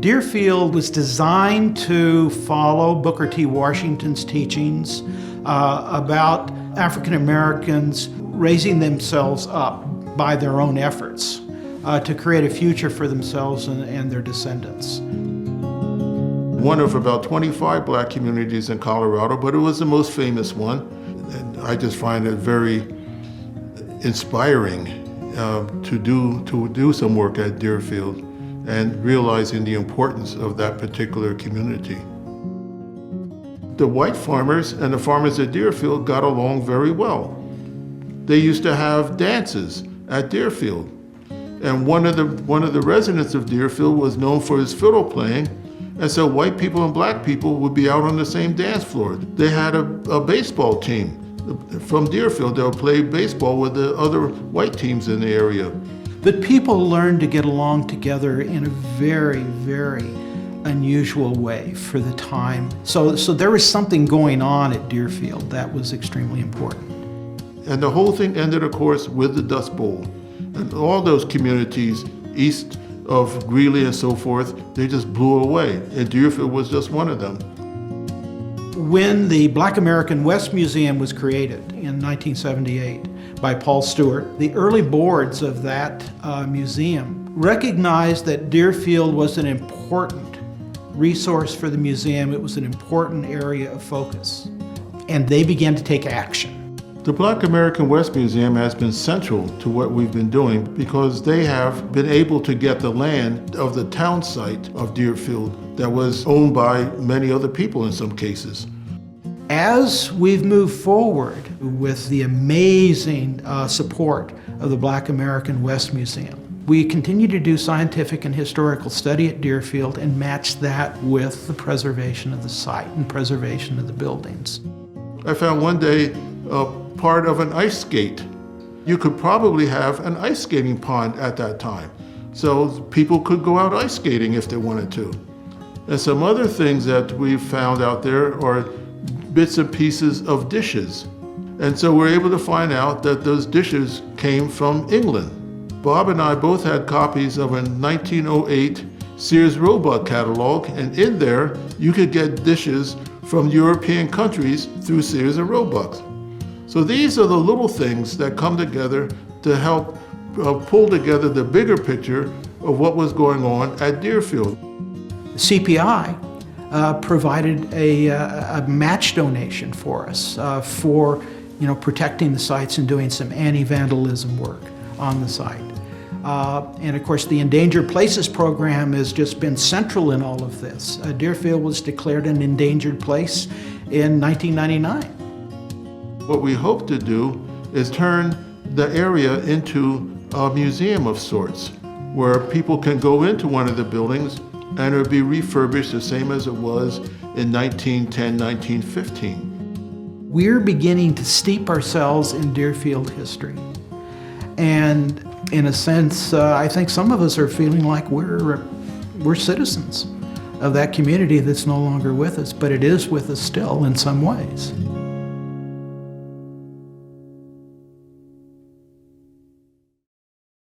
Dearfield was designed to follow Booker T. Washington's teachings about African Americans raising themselves up by their own efforts to create a future for themselves and their descendants. One of about 25 black communities in Colorado, but it was the most famous one. And I just find it very inspiring to do some work at Dearfield and realizing the importance of that particular community. The white farmers and the farmers at Dearfield got along very well. They used to have dances at Dearfield. And one of the residents of Dearfield was known for his fiddle playing, and so white people and black people would be out on the same dance floor. They had a baseball team from Dearfield that would play baseball with the other white teams in the area. But people learned to get along together in a very, very unusual way for the time. So there was something going on at Dearfield that was extremely important. And the whole thing ended, of course, with the Dust Bowl. And all those communities east of Greeley and so forth, they just blew away. And Dearfield was just one of them. When the Black American West Museum was created in 1978 by Paul Stewart, the early boards of that museum recognized that Dearfield was an important resource for the museum. It was an important area of focus. And they began to take action. The Black American West Museum has been central to what we've been doing because they have been able to get the land of the town site of Dearfield that was owned by many other people in some cases. As we've moved forward with the amazing support of the Black American West Museum, we continue to do scientific and historical study at Dearfield and match that with the preservation of the site and preservation of the buildings. I found one day part of an ice skate. You could probably have an ice skating pond at that time. So people could go out ice skating if they wanted to. And some other things that we've found out there are bits and pieces of dishes. And so we're able to find out that those dishes came from England. Bob and I both had copies of a 1908 Sears Roebuck catalog, and in there you could get dishes from European countries through Sears and Roebuck. So these are the little things that come together to help pull together the bigger picture of what was going on at Dearfield. CPI provided a match donation for us for protecting the sites and doing some anti-vandalism work on the site. And of course, the Endangered Places program has just been central in all of this. Dearfield was declared an endangered place in 1999. What we hope to do is turn the area into a museum of sorts, where people can go into one of the buildings and it will be refurbished the same as it was in 1910, 1915. We're beginning to steep ourselves in Dearfield history. And in a sense, I think some of us are feeling like we're citizens of that community that's no longer with us, but it is with us still in some ways.